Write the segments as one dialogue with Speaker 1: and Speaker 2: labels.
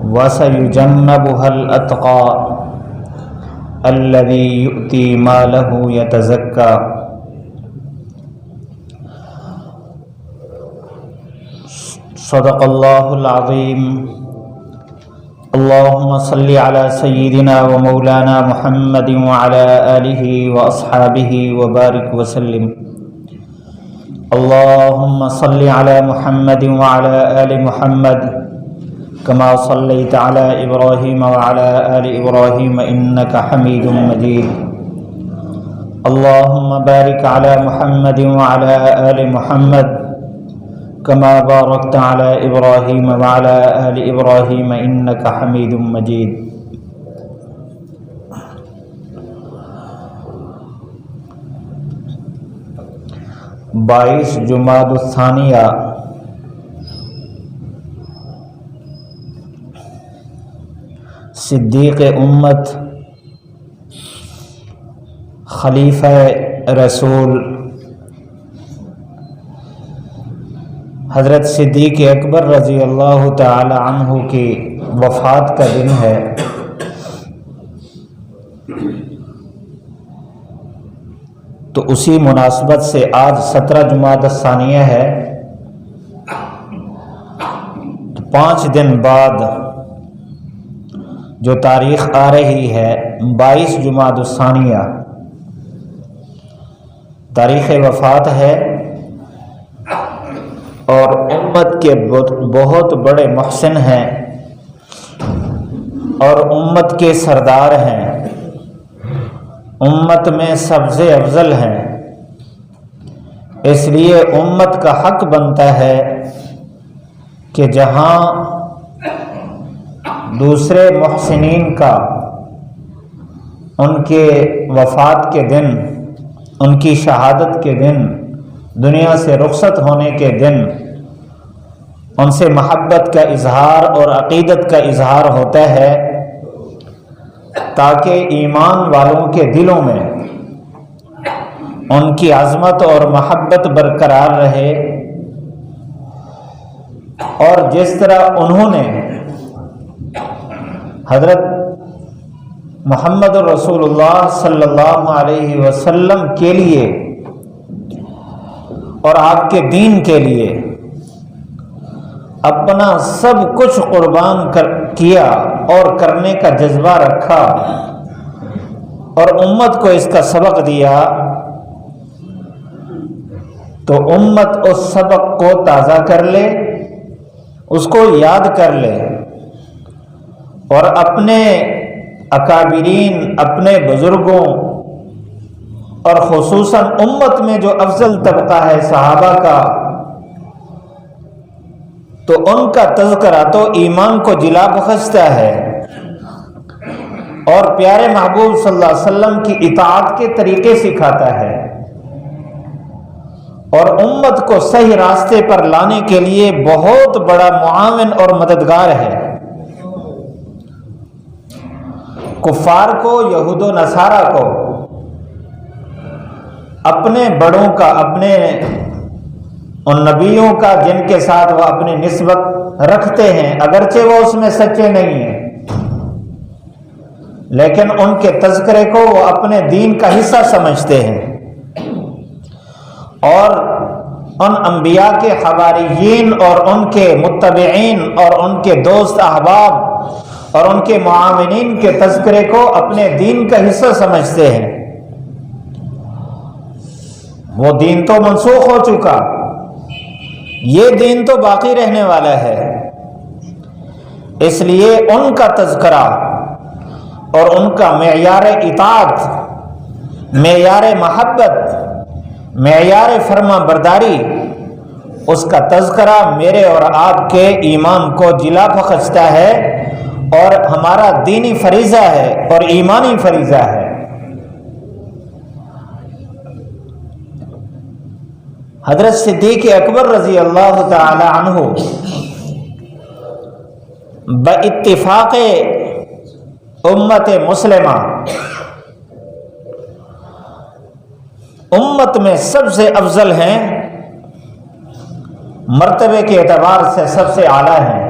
Speaker 1: وَسَيُجَنَّبُهَا الْأَتْقَى الَّذِي يُؤْتِي مَالَهُ يَتَزَكَّى۔ صدق اللہ العظیم۔ اللہم صلی علی سیدنا و مولانا محمد وعلی آلہ واصحابہ وبارک وسلم۔ اللہم صلی علی محمد وعلی آل محمد کما صلیت علی ابراہیم وعلی آل ابراہیم انک حمید مجید۔ اللہم بارک علی محمد وعلی آل محمد کما بارکت علی ابراہیم وعلی آل ابراہیم انک حمید مجید۔ بائیس جمادی الثانیہ صدیق امت، خلیفہ رسول حضرت صدیق اکبر رضی اللہ تعالی عنہ کی وفات کا دن ہے۔ تو اسی مناسبت سے آج 17 جمادی الثانیہ ہے، تو 5 دن بعد جو تاریخ آ رہی ہے 22 جمادی الثانیہ تاریخ وفات ہے، اور امت کے بہت بڑے محسن ہیں اور امت کے سردار ہیں، امت میں سب سے افضل ہیں۔ اس لیے امت کا حق بنتا ہے کہ جہاں دوسرے محسنین کا ان کے وفات کے دن، ان کی شہادت کے دن، دنیا سے رخصت ہونے کے دن ان سے محبت کا اظہار اور عقیدت کا اظہار ہوتا ہے، تاکہ ایمان والوں کے دلوں میں ان کی عظمت اور محبت برقرار رہے، اور جس طرح انہوں نے حضرت محمد رسول اللہ صلی اللہ علیہ وسلم کے لیے اور آپ کے دین کے لیے اپنا سب کچھ قربان کیا اور کرنے کا جذبہ رکھا اور امت کو اس کا سبق دیا، تو امت اس سبق کو تازہ کر لے، اس کو یاد کر لے، اور اپنے اکابرین، اپنے بزرگوں اور خصوصاً امت میں جو افضل طبقہ ہے صحابہ کا، تو ان کا تذکرہ تو ایمان کو جلا بخشتا ہے اور پیارے محبوب صلی اللہ علیہ وسلم کی اطاعت کے طریقے سکھاتا ہے، اور امت کو صحیح راستے پر لانے کے لیے بہت بڑا معاون اور مددگار ہے۔ کفار کو، یہود و نصارہ کو اپنے بڑوں کا، اپنے ان نبیوں کا جن کے ساتھ وہ اپنی نسبت رکھتے ہیں، اگرچہ وہ اس میں سچے نہیں ہیں، لیکن ان کے تذکرے کو وہ اپنے دین کا حصہ سمجھتے ہیں، اور ان انبیاء کے حواریین اور ان کے متبعین اور ان کے دوست احباب اور ان کے معاونین کے تذکرے کو اپنے دین کا حصہ سمجھتے ہیں۔ وہ دین تو منسوخ ہو چکا، یہ دین تو باقی رہنے والا ہے، اس لیے ان کا تذکرہ اور ان کا معیار اطاعت، معیار محبت، معیار فرما برداری، اس کا تذکرہ میرے اور آپ کے ایمان کو جلا بخشتا ہے، اور ہمارا دینی فریضہ ہے اور ایمانی فریضہ ہے۔ حضرت صدیق اکبر رضی اللہ تعالی عنہ باتفاق امت مسلمہ امت میں سب سے افضل ہیں، مرتبے کے اعتبار سے سب سے اعلیٰ ہیں،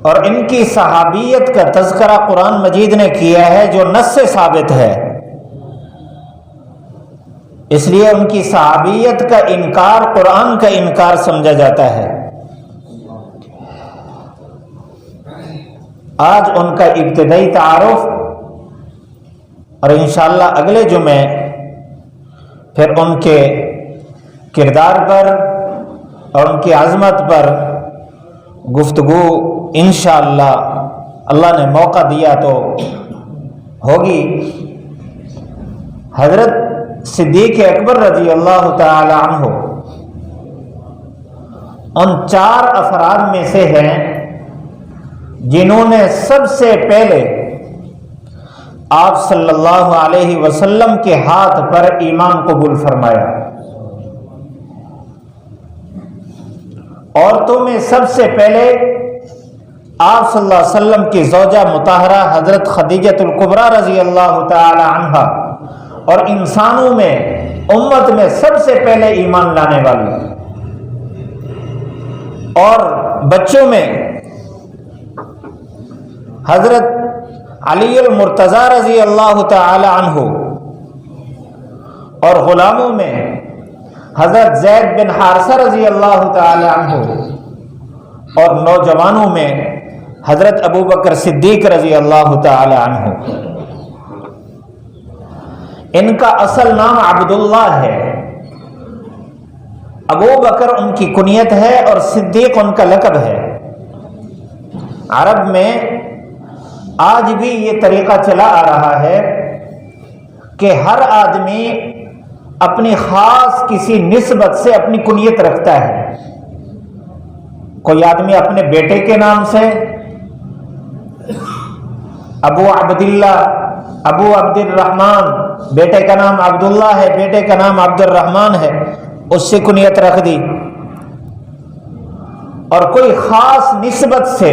Speaker 1: اور ان کی صحابیت کا تذکرہ قرآن مجید نے کیا ہے جو نص سے ثابت ہے، اس لیے ان کی صحابیت کا انکار قرآن کا انکار سمجھا جاتا ہے۔ آج ان کا ابتدائی تعارف، اور انشاءاللہ اگلے جمعے پھر ان کے کردار پر اور ان کی عظمت پر گفتگو انشاءاللہ اللہ نے موقع دیا تو ہوگی۔ حضرت صدیق اکبر رضی اللہ تعالی عنہ ان 4 افراد میں سے ہیں جنہوں نے سب سے پہلے آپ صلی اللہ علیہ وسلم کے ہاتھ پر ایمان قبول فرمایا۔ عورتوں میں سب سے پہلے آپ صلی اللہ علیہ وسلم کی زوجہ مطہرہ حضرت خدیجہ الکبریٰ رضی اللہ تعالی عنہا، اور انسانوں میں امت میں سب سے پہلے ایمان لانے والی، اور بچوں میں حضرت علی المرتضی رضی اللہ تعالی عنہ، اور غلاموں میں حضرت زید بن حارثہ رضی اللہ تعالی عنہ، اور نوجوانوں میں حضرت ابو بکر صدیق رضی اللہ تعالی عنہ۔ ان کا اصل نام عبداللہ ہے، ابو بکر ان کی کنیت ہے اور صدیق ان کا لقب ہے۔ عرب میں آج بھی یہ طریقہ چلا آ رہا ہے کہ ہر آدمی اپنی خاص کسی نسبت سے اپنی کنیت رکھتا ہے۔ کوئی آدمی اپنے بیٹے کے نام سے ابو عبداللہ، ابو عبد الرحمن، بیٹے کا نام عبداللہ ہے، بیٹے کا نام عبد الرحمن ہے، اس سے کنیت رکھ دی۔ اور کوئی خاص نسبت سے،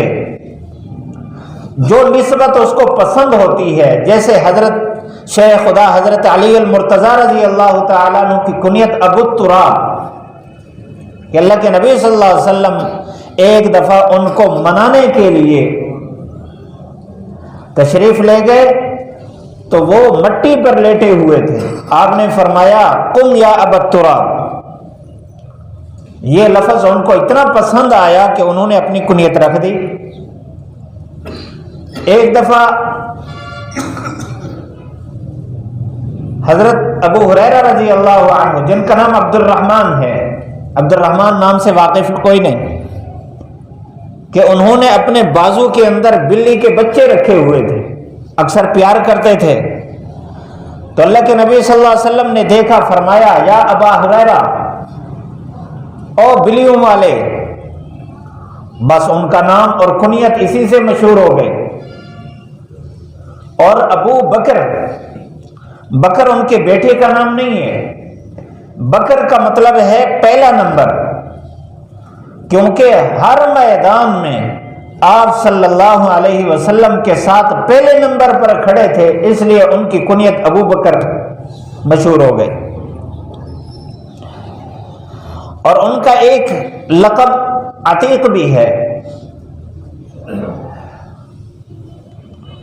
Speaker 1: جو نسبت اس کو پسند ہوتی ہے، جیسے حضرت شیخ خدا حضرت علی المرتضی رضی اللہ تعالیٰ عنہ کی کنیت ابو التراب، کہ اللہ کے نبی صلی اللہ علیہ وسلم ایک دفعہ ان کو منانے کے لیے تشریف لے گئے تو وہ مٹی پر لیٹے ہوئے تھے، آپ نے فرمایا قم یا ابا التراب۔ یہ لفظ ان کو اتنا پسند آیا کہ انہوں نے اپنی کنیت رکھ دی۔ ایک دفعہ حضرت ابو ہریرہ رضی اللہ عنہ، جن کا نام عبد الرحمن ہے، عبد الرحمن نام سے واقف کوئی نہیں، کہ انہوں نے اپنے بازو کے اندر بلی کے بچے رکھے ہوئے تھے، اکثر پیار کرتے تھے۔ تو اللہ کے نبی صلی اللہ علیہ وسلم نے دیکھا، فرمایا یا ابا ہریرہ، او بلیوں والے، بس ان کا نام اور کنیت اسی سے مشہور ہو گئی۔ اور ابو بکر، بکر ان کے بیٹے کا نام نہیں ہے، بکر کا مطلب ہے پہلا نمبر، کیونکہ ہر میدان میں آپ صلی اللہ علیہ وسلم کے ساتھ پہلے نمبر پر کھڑے تھے، اس لیے ان کی کنیت ابو بکر مشہور ہو گئی۔ اور ان کا ایک لقب عتیق بھی ہے،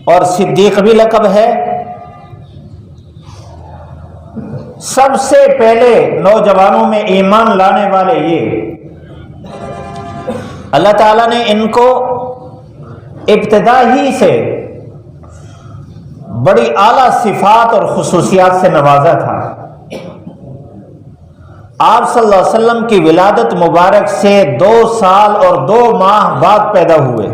Speaker 1: اور صدیق بھی لقب ہے۔ سب سے پہلے نوجوانوں میں ایمان لانے والے یہ، اللہ تعالیٰ نے ان کو ابتدا ہی سے بڑی اعلیٰ صفات اور خصوصیات سے نوازا تھا۔ آپ صلی اللہ علیہ وسلم کی ولادت مبارک سے 2 سال اور 2 ماہ بعد پیدا ہوئے۔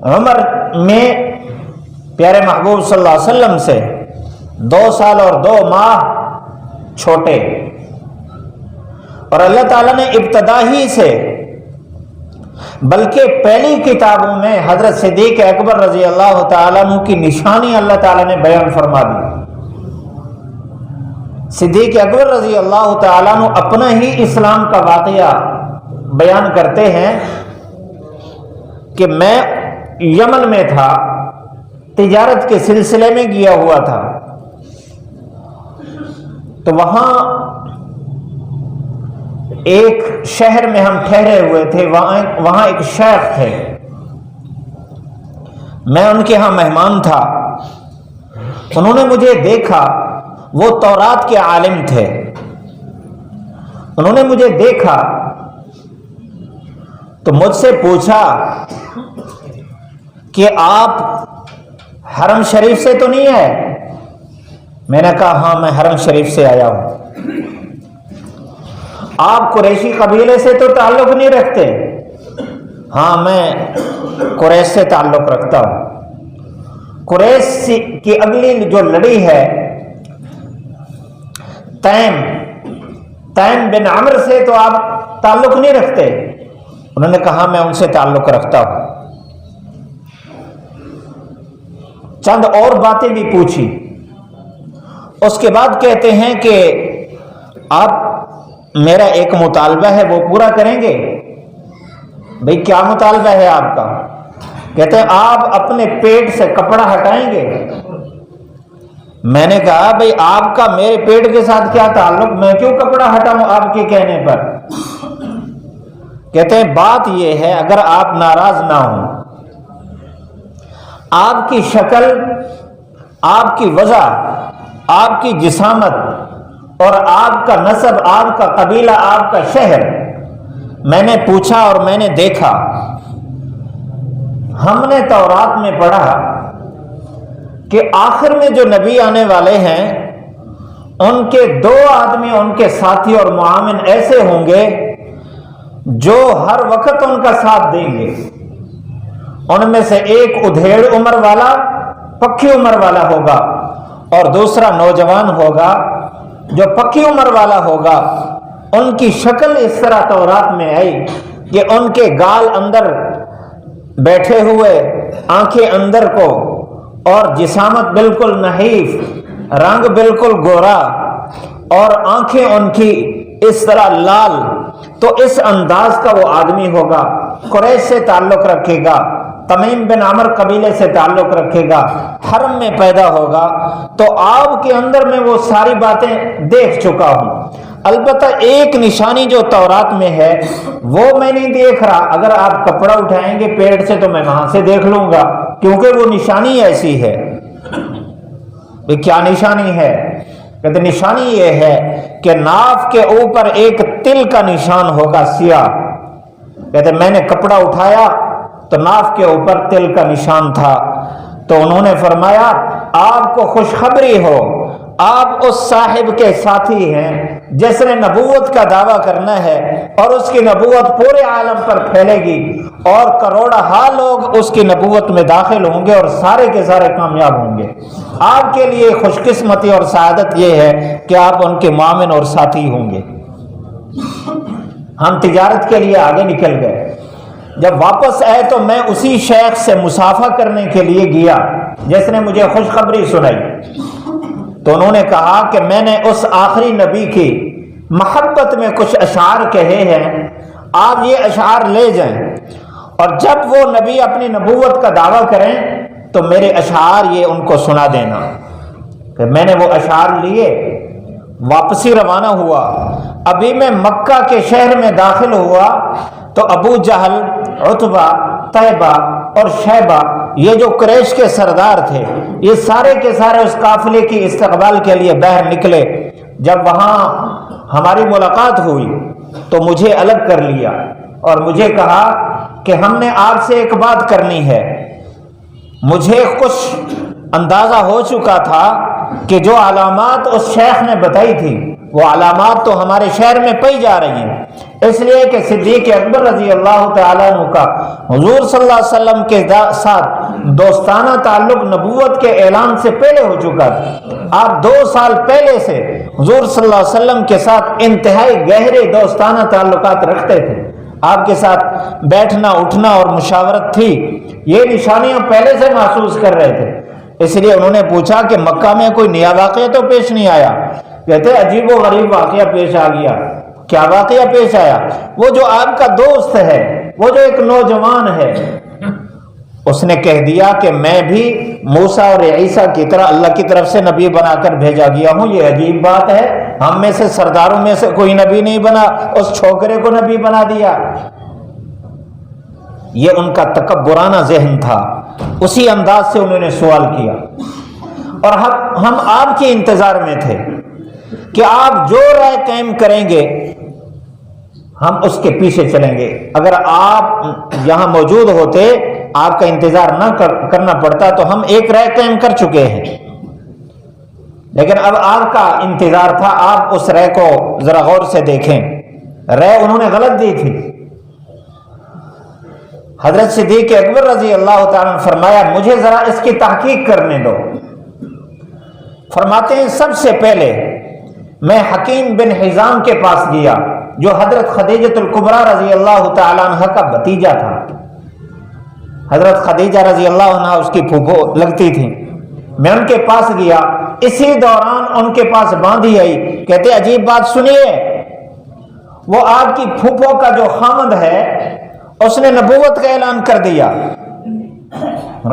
Speaker 1: عمر میں پیارے محبوب صلی اللہ علیہ وسلم سے 2 سال اور 2 ماہ چھوٹے، اور اللہ تعالیٰ نے ابتدا ہی سے، بلکہ پہلی کتابوں میں حضرت صدیق اکبر رضی اللہ تعالیٰ عنہ کی نشانی اللہ تعالیٰ نے بیان فرما دی۔ صدیق اکبر رضی اللہ تعالیٰ عنہ اپنا ہی اسلام کا واقعہ بیان کرتے ہیں کہ میں یمن میں تھا، تجارت کے سلسلے میں گیا ہوا تھا، تو وہاں ایک شہر میں ہم ٹھہرے ہوئے تھے، وہاں ایک شیخ تھے، میں ان کے ہاں مہمان تھا۔ انہوں نے مجھے دیکھا، وہ تورات کے عالم تھے۔ انہوں نے مجھے دیکھا تو مجھ سے پوچھا کہ آپ حرم شریف سے تو نہیں ہے؟ میں نے کہا ہاں میں حرم شریف سے آیا ہوں۔ آپ قریشی قبیلے سے تو تعلق نہیں رکھتے؟ ہاں میں قریش سے تعلق رکھتا ہوں۔ قریش کی اگلی جو لڑی ہے تیم بن عمر سے تو آپ تعلق نہیں رکھتے؟ انہوں نے کہا میں ان سے تعلق رکھتا ہوں۔ چند اور باتیں بھی پوچھی، اس کے بعد کہتے ہیں کہ آپ میرا ایک مطالبہ ہے وہ پورا کریں گے؟ بھئی کیا مطالبہ ہے آپ کا؟ کہتے ہیں آپ اپنے پیٹ سے کپڑا ہٹائیں گے؟ میں نے کہا بھئی آپ کا میرے پیٹ کے ساتھ کیا تعلق، میں کیوں کپڑا ہٹاؤں آپ کے کہنے پر؟ کہتے ہیں بات یہ ہے، اگر آپ ناراض نہ ہوں، آپ کی شکل، آپ کی وجہ، آپ کی جسامت اور آپ کا نسب، آپ کا قبیلہ، آپ کا شہر میں نے پوچھا اور میں نے دیکھا۔ ہم نے تورات میں پڑھا کہ آخر میں جو نبی آنے والے ہیں ان کے دو آدمی، ان کے ساتھی اور معاون ایسے ہوں گے جو ہر وقت ان کا ساتھ دیں گے۔ ان میں سے ایک ادھیڑ عمر والا، پکی عمر والا ہوگا، اور دوسرا نوجوان ہوگا جو پکی عمر والا ہوگا۔ ان کی شکل اس طرح تورات میں آئی کہ ان کے گال اندر بیٹھے ہوئے، آنکھیں اندر کو، اور جسامت بالکل نحیف، رنگ بالکل گورا، اور آنکھیں ان کی اس طرح لال۔ تو اس انداز کا وہ آدمی ہوگا، قریش سے تعلق رکھے گا، تمیم بن عمر قبیلے سے تعلق رکھے گا، حرم میں پیدا ہوگا۔ تو آپ کے اندر میں وہ ساری باتیں دیکھ چکا ہوں۔ البتہ ایک نشانی جو تورات میں ہے وہ میں نہیں دیکھ رہا، اگر آپ کپڑا اٹھائیں گے پیٹ سے تو میں وہاں سے دیکھ لوں گا، کیونکہ وہ نشانی ایسی ہے۔ کیا نشانی ہے؟ کہتے نشانی یہ ہے کہ ناف کے اوپر ایک تل کا نشان ہوگا سیاہ۔ کہتے میں نے کپڑا اٹھایا تو ناف کے اوپر تل کا نشان تھا۔ تو انہوں نے فرمایا آپ کو خوشخبری ہو، آپ اس صاحب کے ساتھی ہیں جس نے نبوت کا دعویٰ کرنا ہے، اور اس کی نبوت پورے عالم پر پھیلے گی، اور کروڑہا لوگ اس کی نبوت میں داخل ہوں گے اور سارے کے سارے کامیاب ہوں گے۔ آپ کے لیے خوش قسمتی اور سعادت یہ ہے کہ آپ ان کے معاون اور ساتھی ہوں گے۔ ہم تجارت کے لیے آگے نکل گئے۔ جب واپس آئے تو میں اسی شیخ سے مصافحہ کرنے کے لیے گیا جس نے مجھے خوشخبری سنائی۔ تو انہوں نے کہا کہ میں نے اس آخری نبی کی محبت میں کچھ اشعار کہے ہیں، آپ یہ اشعار لے جائیں، اور جب وہ نبی اپنی نبوت کا دعویٰ کریں تو میرے اشعار یہ ان کو سنا دینا۔ کہ میں نے وہ اشعار لیے، واپسی روانہ ہوا۔ ابھی میں مکہ کے شہر میں داخل ہوا تو ابو جہل، عتبہ، طیبہ اور شیبہ، یہ جو قریش کے سردار تھے، یہ سارے کے سارے اس قافلے کی استقبال کے لیے باہر نکلے۔ جب وہاں ہماری ملاقات ہوئی تو مجھے الگ کر لیا اور مجھے کہا کہ ہم نے آپ سے ایک بات کرنی ہے۔ مجھے کچھ اندازہ ہو چکا تھا کہ جو علامات اس شیخ نے بتائی تھی وہ علامات تو ہمارے شہر میں پائی جا رہی ہیں، اس لیے کہ صدیق اکبر رضی اللہ تعالیٰ عنہ کا حضور صلی اللہ علیہ وسلم کے ساتھ دوستانہ تعلق نبوت کے اعلان سے پہلے ہو چکا تھا۔ آپ 2 سال پہلے سے حضور صلی اللہ علیہ وسلم کے ساتھ انتہائی گہرے دوستانہ تعلقات رکھتے تھے، آپ کے ساتھ بیٹھنا اٹھنا اور مشاورت تھی، یہ نشانیاں پہلے سے محسوس کر رہے تھے۔ اس لیے انہوں نے پوچھا کہ مکہ میں کوئی نیا واقعہ تو پیش نہیں آیا؟ کہتے عجیب و غریب واقعہ پیش آ گیا۔ کیا واقعہ پیش آیا؟ وہ جو آپ کا دوست ہے، وہ جو ایک نوجوان ہے، اس نے کہہ دیا کہ میں بھی موسیٰ اور عیسیٰ کی طرح اللہ کی طرف سے نبی بنا کر بھیجا گیا ہوں، یہ عجیب بات ہے، ہم میں سے سرداروں میں سے کوئی نبی نہیں بنا، اس چھوکرے کو نبی بنا دیا۔ یہ ان کا تکبرانہ ذہن تھا، اسی انداز سے انہوں نے سوال کیا، اور ہم آپ کے انتظار میں تھے کہ آپ جو رائے قائم کریں گے ہم اس کے پیچھے چلیں گے۔ اگر آپ یہاں موجود ہوتے، آپ کا انتظار نہ کرنا پڑتا تو ہم ایک رائے قائم کر چکے ہیں، لیکن اب آپ کا انتظار تھا، آپ اس رائے کو ذرا غور سے دیکھیں۔ رائے انہوں نے غلط دی تھی۔ حضرت صدیق اکبر رضی اللہ تعالیٰ نے فرمایا مجھے ذرا اس کی تحقیق کرنے دو۔ فرماتے ہیں سب سے پہلے میں حکیم بن حزام کے پاس گیا جو حضرت خدیجہ الکبریٰ رضی اللہ تعالیٰ عنہ کا بھتیجا تھا۔ حضرت خدیجہ رضی اللہ عنہ اس کی پھوپھو لگتی تھی۔ میں ان کے پاس گیا، اسی دوران ان کے پاس باندھی آئی، کہتے عجیب بات سنیے، وہ آپ کی پھوپھو کا جو خامد ہے اس نے نبوت کا اعلان کر دیا۔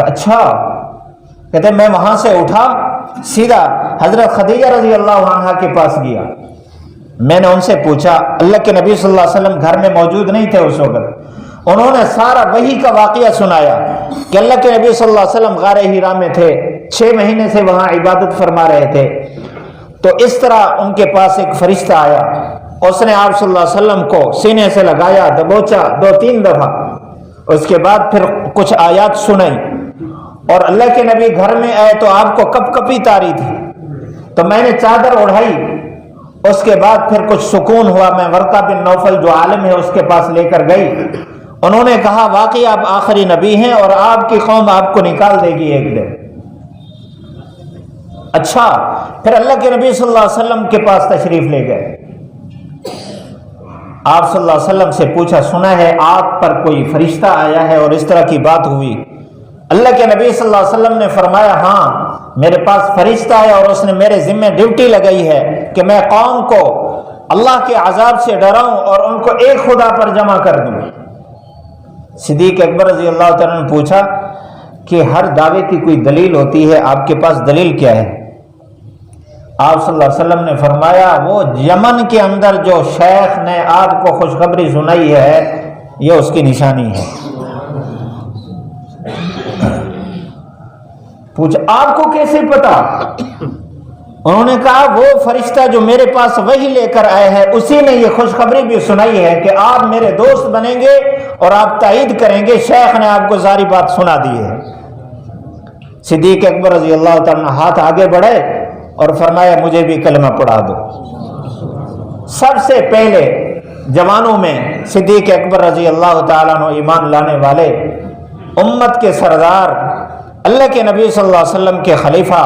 Speaker 1: اچھا، کہتے میں وہاں سے اٹھا، سیدھا حضرت خدیجہ رضی اللہ عنہ کے پاس گیا۔ میں نے ان سے پوچھا، اللہ کے نبی صلی اللہ علیہ وسلم گھر میں موجود نہیں تھے اس وقت، انہوں نے سارا وحی کا واقعہ سنایا کہ اللہ کے نبی صلی اللہ علیہ وسلم غار حرا میں تھے، 6 مہینے سے وہاں عبادت فرما رہے تھے۔ تو اس طرح ان کے پاس ایک فرشتہ آیا، اس نے آپ صلی اللہ علیہ وسلم کو سینے سے لگایا، دبوچا 2-3 دفعہ، اس کے بعد پھر کچھ آیات سنائی، اور اللہ کے نبی گھر میں آئے تو آپ کو کپ کپی تاری تھی، تو میں نے چادر اڑھائی، اس کے بعد پھر کچھ سکون ہوا۔ میں ورقہ بن نوفل جو عالم ہے اس کے پاس لے کر گئی، انہوں نے کہا واقعی آپ آخری نبی ہیں اور آپ کی قوم آپ کو نکال دے گی ایک دن۔ اچھا، پھر اللہ کے نبی صلی اللہ علیہ وسلم کے پاس تشریف لے گئے، آپ صلی اللہ علیہ وسلم سے پوچھا سنا ہے آپ پر کوئی فرشتہ آیا ہے اور اس طرح کی بات ہوئی؟ اللہ کے نبی صلی اللہ علیہ وسلم نے فرمایا ہاں میرے پاس فرشتہ ہے اور اس نے میرے ذمہ ڈیوٹی لگائی ہے کہ میں قوم کو اللہ کے عذاب سے ڈراؤں اور ان کو ایک خدا پر جمع کر دوں۔ صدیق اکبر رضی اللہ تعالیٰ نے پوچھا کہ ہر دعوے کی کوئی دلیل ہوتی ہے، آپ کے پاس دلیل کیا ہے؟ آپ صلی اللہ علیہ وسلم نے فرمایا وہ یمن کے اندر جو شیخ نے آپ کو خوشخبری سنائی ہے یہ اس کی نشانی ہے۔ پوچھا آپ کو کیسے پتا؟ انہوں نے کہا وہ فرشتہ جو میرے پاس وہی لے کر آئے ہیں اسی نے یہ خوشخبری بھی سنائی ہے کہ آپ میرے دوست بنیں گے اور آپ تائید کریں گے، شیخ نے آپ کو ساری بات سنا دی ہے۔ صدیق اکبر رضی اللہ تعالیٰ ہاتھ آگے بڑھے اور فرمایا مجھے بھی کلمہ پڑھا دو۔ سب سے پہلے جوانوں میں صدیق اکبر رضی اللہ تعالیٰ عنہ ایمان لانے والے، امت کے سردار، اللہ کے نبی صلی اللہ علیہ وسلم کے خلیفہ،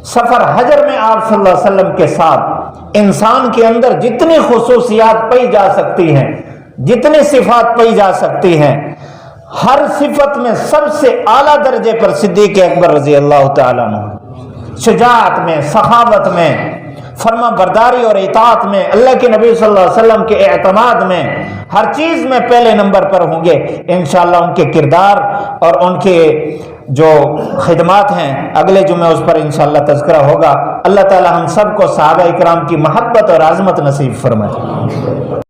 Speaker 1: سفر حجر میں آپ صلی اللہ علیہ وسلم کے ساتھ انسان کے اندر جتنی خصوصیات پائی جا سکتی ہیں، جتنی صفات پائی جا سکتی ہیں، ہر صفت میں سب سے اعلیٰ درجے پر صدیق اکبر رضی اللہ تعالیٰ عنہ، شجاعت میں، سخاوت میں، فرما برداری اور اطاعت میں، اللہ کے نبی صلی اللہ علیہ وسلم کے اعتماد میں، ہر چیز میں پہلے نمبر پر ہوں گے انشاءاللہ۔ ان کے کردار اور ان کے جو خدمات ہیں اگلے جمعے اس پر انشاءاللہ تذکرہ ہوگا۔ اللہ تعالی ہم سب کو صحابہ اکرام کی محبت اور عظمت نصیب فرمائے۔